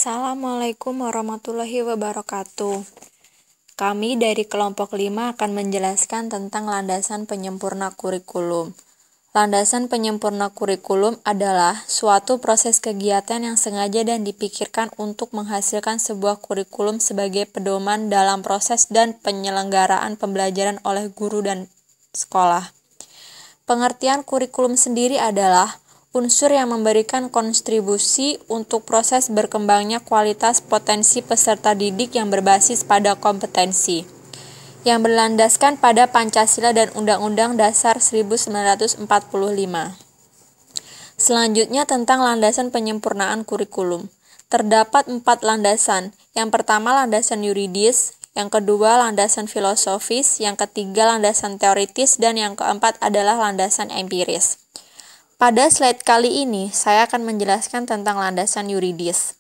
Assalamualaikum warahmatullahi wabarakatuh. Kami dari kelompok 5 akan menjelaskan tentang landasan penyempurna kurikulum. Landasan penyempurna kurikulum adalah suatu proses kegiatan yang sengaja dan dipikirkan untuk menghasilkan sebuah kurikulum sebagai pedoman dalam proses dan penyelenggaraan pembelajaran oleh guru dan sekolah. Pengertian kurikulum sendiri adalah unsur yang memberikan kontribusi untuk proses berkembangnya kualitas potensi peserta didik yang berbasis pada kompetensi, yang berlandaskan pada Pancasila dan Undang-Undang Dasar 1945. Selanjutnya tentang landasan penyempurnaan kurikulum. Terdapat 4 landasan. Yang pertama landasan yuridis, yang kedua landasan filosofis, yang ketiga landasan teoritis, dan yang keempat adalah landasan empiris. Pada slide kali ini, saya akan menjelaskan tentang landasan yuridis.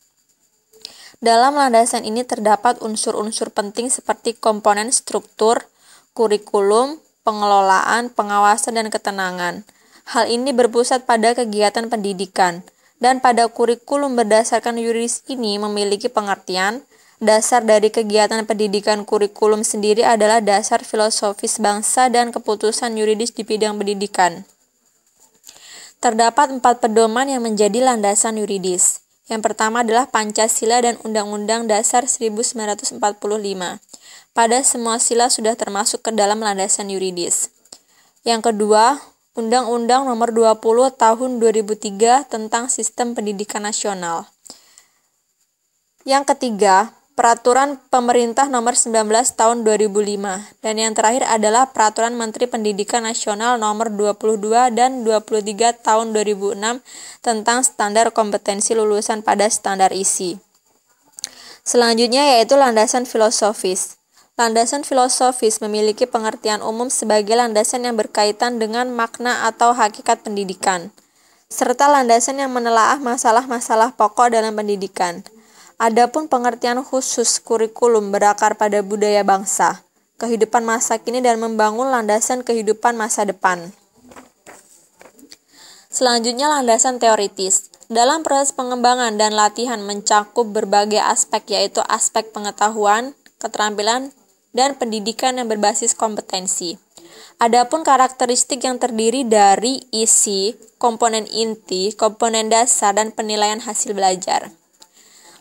Dalam landasan ini terdapat unsur-unsur penting seperti komponen struktur, kurikulum, pengelolaan, pengawasan, dan ketenangan. Hal ini berpusat pada kegiatan pendidikan, dan pada kurikulum berdasarkan yuridis ini memiliki pengertian. Dasar dari kegiatan pendidikan kurikulum sendiri adalah dasar filosofis bangsa dan keputusan yuridis di bidang pendidikan. Terdapat 4 pedoman yang menjadi landasan yuridis. Yang pertama adalah Pancasila dan Undang-Undang Dasar 1945. Pada semua sila sudah termasuk ke dalam landasan yuridis. Yang kedua, Undang-Undang Nomor 20 Tahun 2003 tentang Sistem Pendidikan Nasional. Yang ketiga, Peraturan Pemerintah Nomor 19 Tahun 2005, dan yang terakhir adalah Peraturan Menteri Pendidikan Nasional Nomor 22 dan 23 Tahun 2006 tentang standar kompetensi lulusan pada standar isi. Selanjutnya yaitu landasan filosofis. Landasan filosofis memiliki pengertian umum sebagai landasan yang berkaitan dengan makna atau hakikat pendidikan, serta landasan yang menelaah masalah-masalah pokok dalam pendidikan. Adapun pengertian khusus kurikulum berakar pada budaya bangsa, kehidupan masa kini dan membangun landasan kehidupan masa depan. Selanjutnya landasan teoritis. Dalam proses pengembangan dan latihan mencakup berbagai aspek yaitu aspek pengetahuan, keterampilan, dan pendidikan yang berbasis kompetensi. Adapun karakteristik yang terdiri dari isi, komponen inti, komponen dasar, dan penilaian hasil belajar.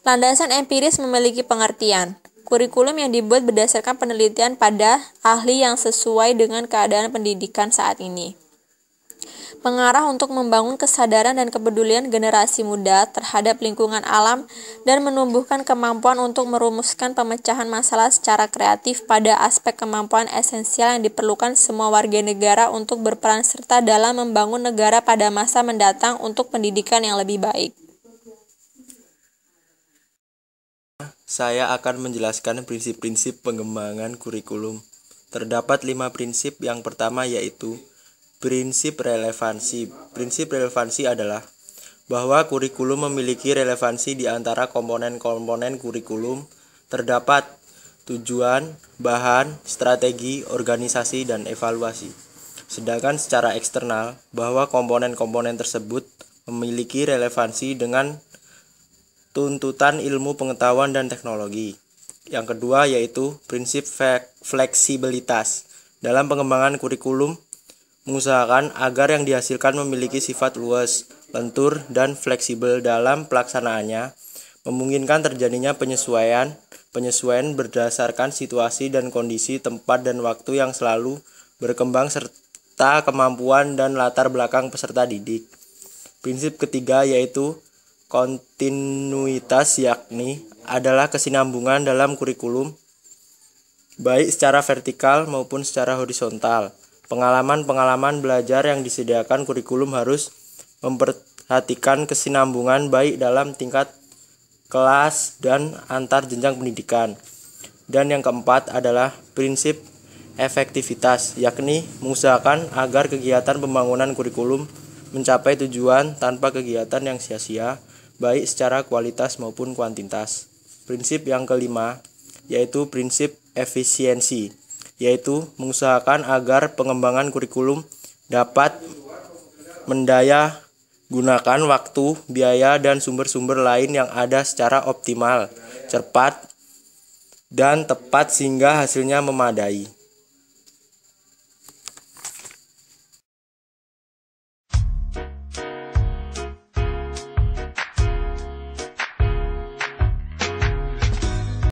Landasan empiris memiliki pengertian. Kurikulum yang dibuat berdasarkan penelitian pada ahli yang sesuai dengan keadaan pendidikan saat ini. Mengarah untuk membangun kesadaran dan kepedulian generasi muda terhadap lingkungan alam dan menumbuhkan kemampuan untuk merumuskan pemecahan masalah secara kreatif pada aspek kemampuan esensial yang diperlukan semua warga negara untuk berperan serta dalam membangun negara pada masa mendatang untuk pendidikan yang lebih baik. Saya akan menjelaskan prinsip-prinsip pengembangan kurikulum. Terdapat 5 prinsip. Yang pertama yaitu prinsip relevansi. Prinsip relevansi adalah bahwa kurikulum memiliki relevansi di antara komponen-komponen kurikulum. Terdapat tujuan, bahan, strategi, organisasi, dan evaluasi. Sedangkan secara eksternal, bahwa komponen-komponen tersebut memiliki relevansi dengan tuntutan ilmu pengetahuan dan teknologi. Yang kedua yaitu prinsip fleksibilitas. Dalam pengembangan kurikulum, mengusahakan agar yang dihasilkan memiliki sifat luas, lentur, dan fleksibel dalam pelaksanaannya, memungkinkan terjadinya penyesuaian berdasarkan situasi dan kondisi tempat dan waktu yang selalu berkembang serta kemampuan dan latar belakang peserta didik. Prinsip ketiga yaitu kontinuitas, yakni adalah kesinambungan dalam kurikulum baik secara vertikal maupun secara horizontal. Pengalaman-pengalaman belajar yang disediakan kurikulum harus memperhatikan kesinambungan baik dalam tingkat kelas dan antar jenjang pendidikan. Dan yang keempat adalah prinsip efektivitas, yakni mengusahakan agar kegiatan pembangunan kurikulum mencapai tujuan tanpa kegiatan yang sia-sia, baik secara kualitas maupun kuantitas. Prinsip yang kelima yaitu prinsip efisiensi, yaitu mengusahakan agar pengembangan kurikulum dapat mendaya Gunakan waktu, biaya, dan sumber-sumber lain yang ada secara optimal, cepat, dan tepat sehingga hasilnya memadai.